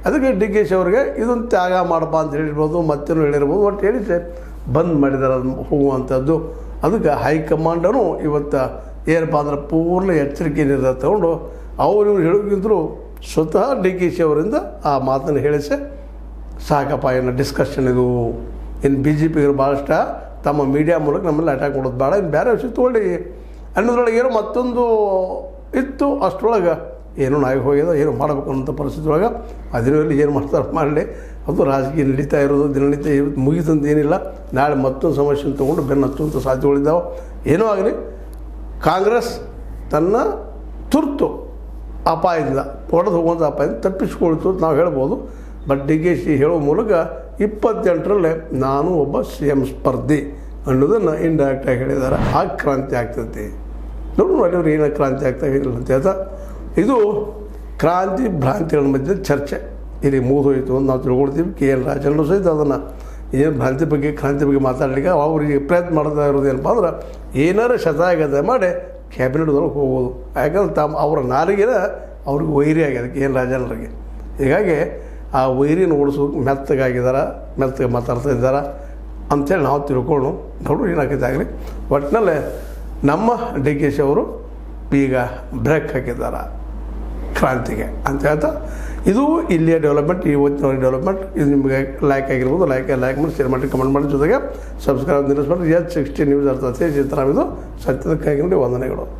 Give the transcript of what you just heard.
ಅದಕ್ಕೆ D K she ಅವರಿಗೆ ಇದೊಂದು ತ್ಯಾಗ ಮಾಡಪ್ಪ ಅಂತ ಹೇಳಿರ್ಬೋದು, ಮತ್ತೇನು ಹೇಳಿರ್ಬೋದು, ಒಟ್ಟು ಹೇಳಿಸಿ ಬಂದ್ ಮಾಡಿದಾರೆ ಹೋಗುವಂಥದ್ದು. ಅದಕ್ಕೆ ಹೈಕಮಾಂಡನು ಇವತ್ತು ಏನಪ್ಪ ಅಂದ್ರೆ ಪೂರ್ಣ ಎಚ್ಚರಿಕೆ ನಿರ್ಧಾರ ತಗೊಂಡು ಅವರು ಹೇಳೋಕ್ಕಿಂತಲೂ ಸ್ವತಃ ಡಿ ಕೆ ಶಿ ಅವರಿಂದ ಆ ಮಾತನ್ನು ಹೇಳಿಸಿ ಸಾಕಪ್ಪ, ಏನು ಡಿಸ್ಕಷನ್ ಇದು, ಇನ್ನು ಬಿ ಜೆ ಪಿಗರು ಭಾಳಷ್ಟ ತಮ್ಮ ಮೀಡಿಯಾ ಮೂಲಕ ನಮ್ಮಲ್ಲಿ ಅಟ್ಯಾಕ್ ಮಾಡೋದು ಬೇಡ, ಇನ್ನು ಬೇರೆ ವಿಷಯ ತೊಗೊಳ್ಳಿ ಅನ್ನೋದ್ರೊಳಗೆ ಏನೋ ಮತ್ತೊಂದು ಇತ್ತು. ಅಷ್ಟರೊಳಗೆ ಏನೋ ನಾಯಿ ಹೋಗ್ಯದ, ಏನೋ ಮಾಡಬೇಕು ಅನ್ನೋಂಥ ಪರಿಸ್ಥಿತಿ ಒಳಗೆ ಅದರಲ್ಲಿ ಏನು ಮಾಡ್ತಾರೆ ಮಾಡಲಿ. ಅದು ರಾಜಕೀಯ ನಡೀತಾ ಇರೋದು ದಿನನಿತ್ಯ ಮುಗಿತಂತ ಏನಿಲ್ಲ. ನಾಳೆ ಮತ್ತೊಂದು ಸಮಸ್ಯೆನ ತೊಗೊಂಡು ಬೆನ್ನು ಹಚ್ಚುವಂಥ ಸಾಧ್ಯತೆಗಳಿದ್ದಾವೆ. ಏನೋ ಆಗಲಿ, ಕಾಂಗ್ರೆಸ್ ತನ್ನ ತುರ್ತು ಅಪಾಯದಿಂದ ಹೊಡೆದು ಹೋಗುವಂಥ ಅಪಾಯದಿಂದ ತಪ್ಪಿಸ್ಕೊಳ್ತು ಅಂತ ನಾವು ಹೇಳ್ಬೋದು. ಬಟ್ ಡಿ ಕೆ ಶಿ ಹೇಳೋ ಮೂಲಕ 28ರಲ್ಲಿ ನಾನು ಒಬ್ಬ CM ಸ್ಪರ್ಧಿ ಅನ್ನೋದನ್ನು ಇಂಡೈರೆಕ್ಟಾಗಿ ಹೇಳಿದ್ದಾರೆ. ಆ ಕ್ರಾಂತಿ ಆಗ್ತೈತಿ. ನೋಡಿ ಅವ್ರು ಏನೋ ಕ್ರಾಂತಿ ಆಗ್ತಾ ಇಲ್ಲ ಅಂತ ಹೇಳ್ತಾ, ಇದು ಕ್ರಾಂತಿ ಭ್ರಾಂತಿಗಳ ಮಧ್ಯೆ ಚರ್ಚೆ ಇಲ್ಲಿ ಮುಗಿದೋಯ್ತು ಅಂತ ನಾವು ತಿಳ್ಕೊಳ್ತೀವಿ. KL ರಾಜಣ್ಣು ಸಹಿತ ಅದನ್ನು ಏನು ಕ್ರಾಂತಿ ಬಗ್ಗೆ ಮಾತಾಡಲಿಕ್ಕೆ ಅವ್ರಿಗೆ ಪ್ರಯತ್ನ ಮಾಡ್ತಾ ಇರೋದು ಏನಪ್ಪ ಅಂದ್ರೆ ಏನಾರು ಶತಾಯಗತ ಮಾಡಿ ಕ್ಯಾಬಿನೆಟ್ದೊಳಗೆ ಹೋಗೋದು. ಯಾಕಂದ್ರೆ ಅವರ ನಾಲಿಗೆನ ಅವ್ರಿಗೆ ವೈರಿ ಆಗ್ಯದ KL ರಾಜಣ್ಣರಿಗೆ. ಹೀಗಾಗಿ ಆ ವೈರಿನ ಓಡಿಸೋದು ಮೆತ್ತಗೆ ಮಾತಾಡ್ತಾ ಇದ್ದಾರೆ ಅಂಥೇಳಿ ನಾವು ತಿಳ್ಕೊಂಡು ನೋಡು ಏನಾಗೈತೆ ಆಗಲಿ. ಒಟ್ಟಿನಲ್ಲಿ ನಮ್ಮ ಡಿ ಕೆ ಶಿ ಅವರು ಈಗ ಬ್ರೇಕ್ ಹಾಕಿದ್ದಾರೆ ಕ್ರಾಂತಿಗೆ ಅಂತ ಹೇಳ್ತಾ, ಇದು ಇಲ್ಲಿಯ ಡೆವಲಪ್ಮೆಂಟ್, ಇವತ್ತಿನ ಡೆವಲಪ್ಮೆಂಟ್. ಇದು ನಿಮಗೆ ಲೈಕ್ ಆಗಿರ್ಬೋದು, ಲೈಕ್ ಮಾಡಿ, ಶೇರ್ ಮಾಡಿ, ಕಮೆಂಟ್ ಮಾಡಿ, ಜೊತೆಗೆ ಸಬ್ಸ್ಕ್ರೈಬ್ ನಿಲ್ಲಿಸ್ಬಿಟ್ಟು H60 ನ್ಯೂಸ್ ಅರ್ಥಾತ್ ಚಿತ್ರ ಇದು ಸತ್ಯದಕ್ಕಾಗಿ ನೋಡಿ ವಂದನೆಗಳು.